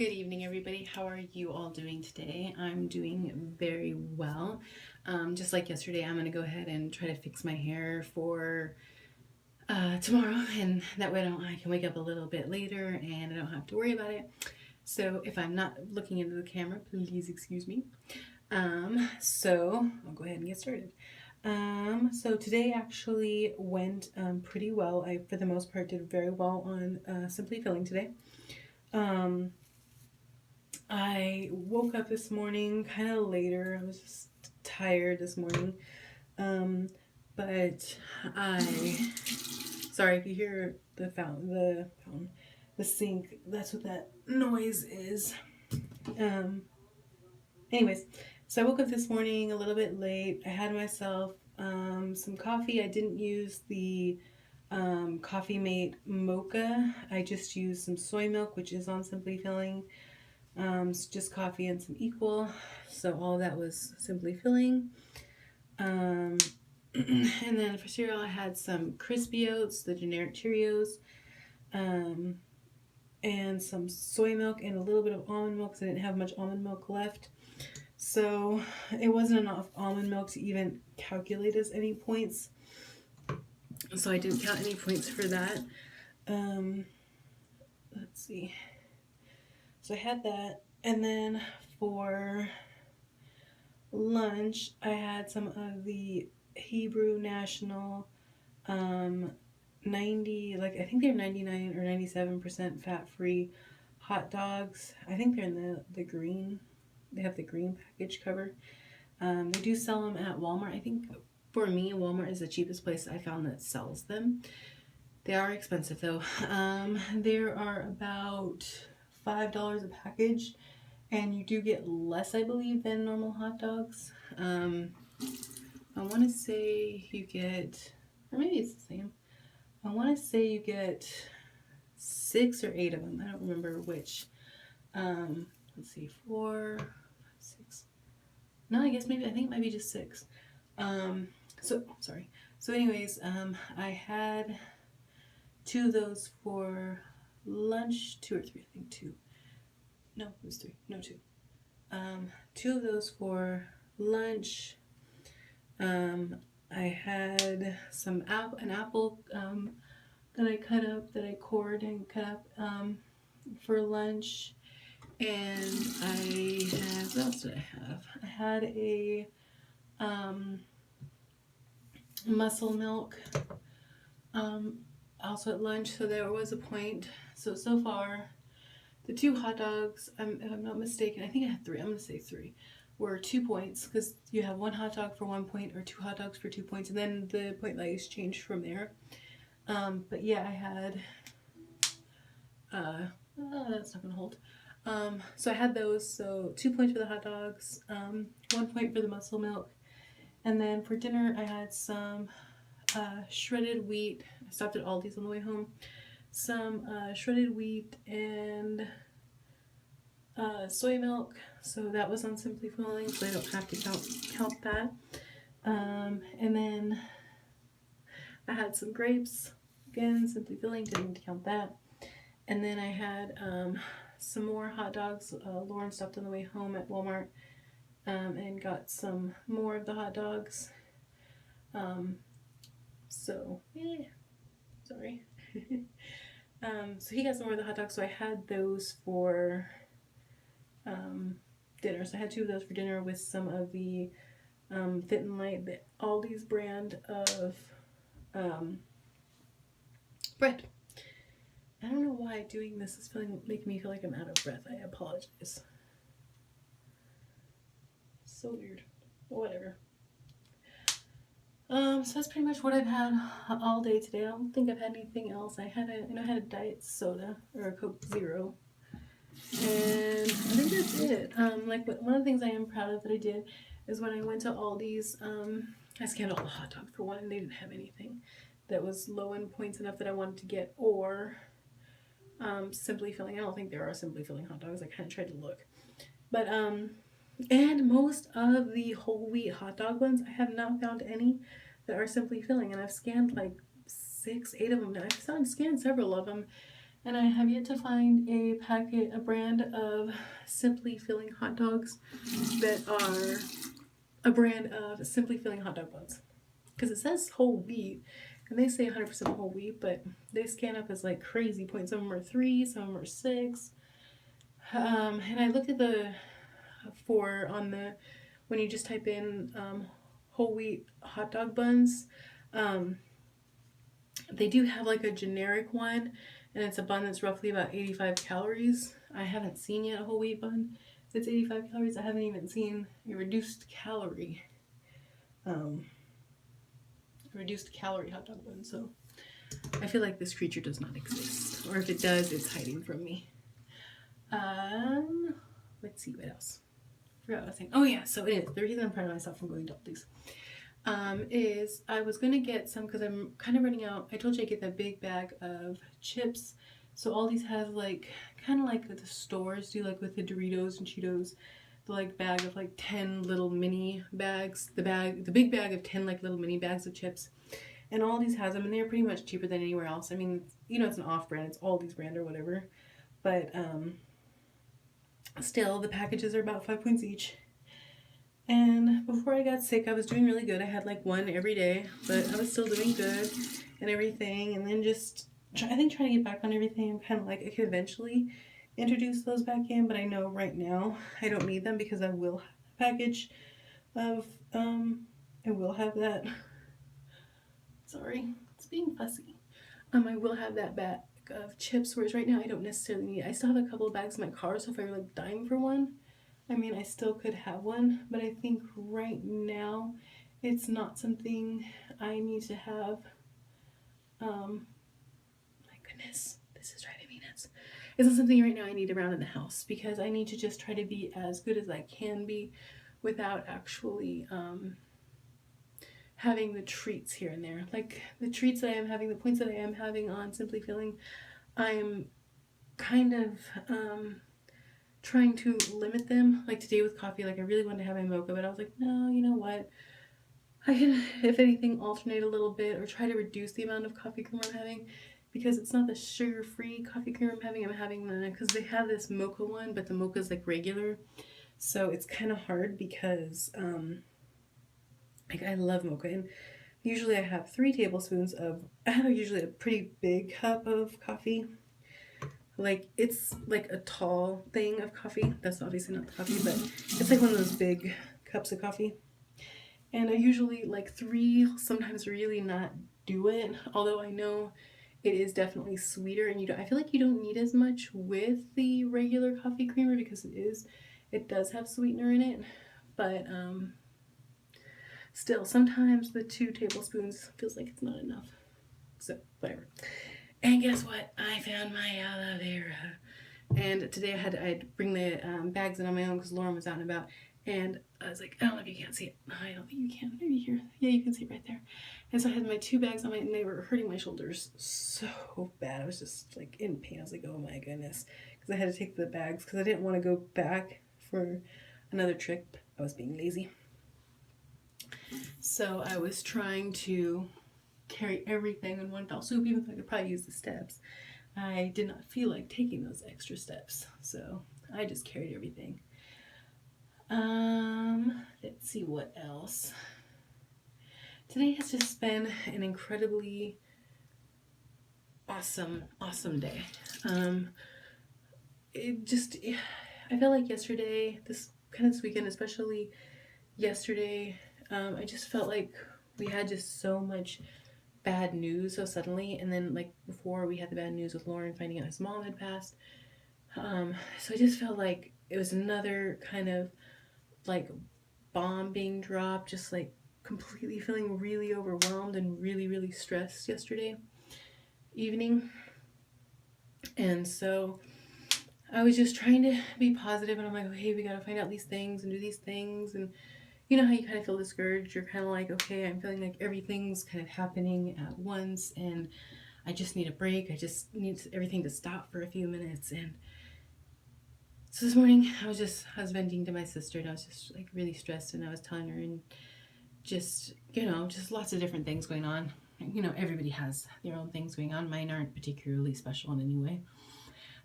Good evening, everybody. How are you all doing today? I'm doing very well. Just like yesterday, I'm going to go ahead and try to fix my hair for tomorrow, and that way I can wake up a little bit later and I don't have to worry about it. So if I'm not looking into the camera, please excuse me. So I'll go ahead and get started. So today actually went pretty well. I, for the most part, did very well on Simply Filling today. I woke up this morning kind of later. I was just tired this morning. But sorry if you hear the sink. That's what that noise is. Anyways, so I woke up this morning a little bit late. I had myself some coffee. I didn't use the Coffee Mate Mocha. I just used some soy milk, which is on Simply Filling. Just coffee and some Equal. So all that was Simply Filling. And then for cereal, I had some Crispy Oats, the generic Cheerios, and some soy milk and a little bit of almond milk because I didn't have much almond milk left. So it wasn't enough almond milk to even calculate as any points. So I didn't count any points for that. Let's see. So I had that. And then for lunch, I had some of the Hebrew National 90, like I think they're 99 or 97% fat-free hot dogs. I think they're in the green. They have the green package cover. They do sell them at Walmart. I think for me, Walmart is the cheapest place I found that sells them. They are expensive though. There are about $5 a package, and you do get less, I believe, than normal hot dogs. I want to say you get, or maybe it's the same. I want to say you get 6 or 8 of them. I don't remember which. Let's see, 4, 5, 6. No, I think it might be just 6. So anyways, I had 2 of those for lunch, 2 or 3, I think 2. No, it was 3. No, 2. 2 of those for lunch. I had an apple that I cut up, that I cored and cut up for lunch. And I had, what else did I have? I had a muscle milk also at lunch, so there was a point. So far, the 2 hot dogs, if I'm not mistaken, I think I had 3, I'm going to say 3, were 2 points, because you have 1 hot dog for 1 point or 2 hot dogs for 2 points, and then the point values change from there. But yeah, I had, that's not going to hold. So I had those, so 2 points for the hot dogs, 1 point for the muscle milk, and then for dinner I had some shredded wheat. I stopped at Aldi's on the way home. Some shredded wheat and soy milk, so that was on Simply Filling, so I don't have to count that. And then I had some grapes, again, Simply Filling, didn't need to count that. And then I had some more hot dogs. Lauren stopped on the way home at Walmart and got some more of the hot dogs. Sorry. So he got some more of the hot dogs, so I had those for dinner. So I had 2 of those for dinner with some of the Fit and Light, the Aldi's brand of bread. I don't know why doing this is making me feel like I'm out of breath. I apologize. So weird. But whatever. So that's pretty much what I've had all day today. I don't think I've had anything else. I had a diet soda, or a Coke Zero. And I think that's it. One of the things I am proud of that I did is when I went to Aldi's, I scanned all the hot dogs for one, and they didn't have anything that was low in points enough that I wanted to get, or Simply Filling. I don't think there are Simply Filling hot dogs. I kind of tried to look. But, and most of the whole wheat hot dog ones, I have not found any that are Simply Filling. And I've scanned like 6, 8 of them now. I've scanned several of them. And I have yet to find a brand of Simply Filling hot dogs that are a brand of Simply Filling hot dog buns. Because it says whole wheat, and they say 100% whole wheat, but they scan up as like crazy points. Some of them are 3, some of them are 6. And I looked at when you just type in whole wheat hot dog buns, um, they do have like a generic one, and it's a bun that's roughly about 85 calories. I haven't seen yet a whole wheat bun that's 85 calories. I haven't even seen a reduced calorie hot dog bun. So I feel like this creature does not exist, or if it does, it's hiding from me. Let's see what else. I forgot what I was saying. Oh yeah, so it is. The reason I'm proud of myself from going to Aldi's is I was gonna get some because I'm kind of running out. I told you I get that big bag of chips. So Aldi's has like kind of like the stores do, like with the Doritos and Cheetos, the like bag of like 10 little mini bags. The big bag of 10 like little mini bags of chips. And Aldi's has them, and they're pretty much cheaper than anywhere else. I mean, you know, it's an off-brand, it's Aldi's brand or whatever, but still, the packages are about 5 points each. And before I got sick, I was doing really good. I had like one every day, but I was still doing good and everything. And then I think trying to get back on everything, I'm kind of like, I could eventually introduce those back in, but I know right now I don't need them because I will have a package of, I will have that. Sorry, it's being fussy. I will have that bag of chips, whereas right now I don't necessarily need it. I still have a couple of bags in my car, so if I were like dying for one, I mean, I still could have one, but I think right now it's not something I need to have. My goodness, this is driving me nuts. It's not something right now I need around in the house because I need to just try to be as good as I can be without actually having the treats here and there. Like the treats that I am having, the points that I am having on Simply Feeling, I'm kind of trying to limit them. Like today with coffee, like I really wanted to have my mocha, but I was like, no, you know what? I can, if anything, alternate a little bit or try to reduce the amount of coffee creamer I'm having because it's not the sugar-free coffee creamer I'm having because they have this mocha one, but the mocha is like regular. So it's kind of hard because like I love mocha, and usually I have 3 tablespoons of, I have usually a pretty big cup of coffee. Like it's like a tall thing of coffee. That's obviously not the coffee, but it's like one of those big cups of coffee. And I usually like 3, sometimes really not do it. Although I know it is definitely sweeter, and I feel like you don't need as much with the regular coffee creamer because it does have sweetener in it. But still, sometimes the 2 tablespoons feels like it's not enough. So whatever. And guess what? I found my aloe vera. And today I'd bring the bags in on my own because Lauren was out and about. And I was like, I don't know if you can't see it. I don't think you can. Maybe here. Yeah, you can see it right there. And so I had my 2 bags on and they were hurting my shoulders so bad. I was just like in pain. I was like, oh my goodness. Because I had to take the bags because I didn't want to go back for another trip. I was being lazy. So I was trying to carry everything in one fell swoop, even though I could probably use the steps. I did not feel like taking those extra steps, so I just carried everything. Let's see what else. Today has just been an incredibly awesome day. I felt like yesterday, this weekend, especially yesterday, I just felt like we had just so much bad news so suddenly, and then like before we had the bad news with Lauren finding out his mom had passed. So I just felt like it was another kind of like bomb being dropped, just like completely feeling really overwhelmed and really stressed yesterday evening. And so I was just trying to be positive, and I'm like, okay, we gotta find out these things and do these things. And you know how you kind of feel discouraged? You're kind of like, okay, I'm feeling like everything's kind of happening at once, and I just need a break. I just need everything to stop for a few minutes. And so this morning, I was venting to my sister, and I was just like really stressed, and I was telling her, and just lots of different things going on. you know, everybody has their own things going on. Mine aren't particularly special in any way.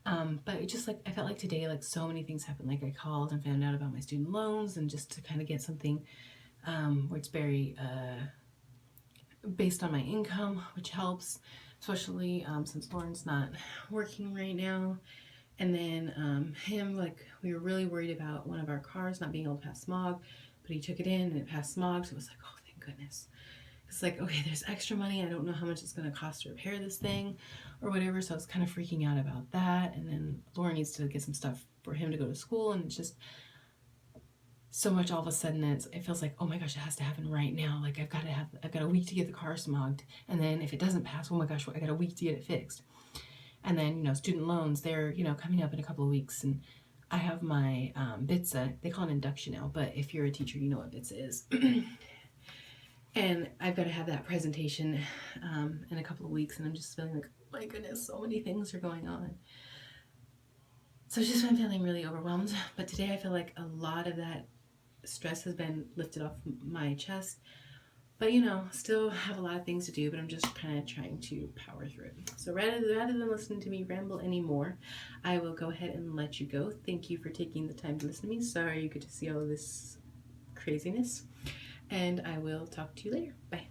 But it just like, I felt like today, like so many things happened. Like I called and found out about my student loans, and just to kind of get something where it's very based on my income, which helps, especially since Lauren's not working right now. And then him, like, we were really worried about one of our cars not being able to pass smog, but he took it in and it passed smog. So it was like, oh, thank goodness. It's like, okay, there's extra money. I don't know how much it's going to cost to repair this thing or whatever. So I was kind of freaking out about that. And then Lauren needs to get some stuff for him to go to school. And it's just so much all of a sudden. It feels like, oh my gosh, it has to happen right now. Like I've got a week to get the car smogged. And then if it doesn't pass, oh my gosh, I got a week to get it fixed. And then, you know, student loans, they're, you know, coming up in a couple of weeks. And I have my BITSA, they call it induction now, but if you're a teacher, you know what BITSA is. And I've got to have that presentation in a couple of weeks, and I'm just feeling like, oh my goodness, so many things are going on. So I've just been feeling really overwhelmed. But today I feel like a lot of that stress has been lifted off my chest. But, you know, still have a lot of things to do, but I'm just kind of trying to power through it. So rather than listening to me ramble anymore, I will go ahead and let you go. Thank you for taking the time to listen to me. Sorry you get to see all of this craziness. And I will talk to you later. Bye.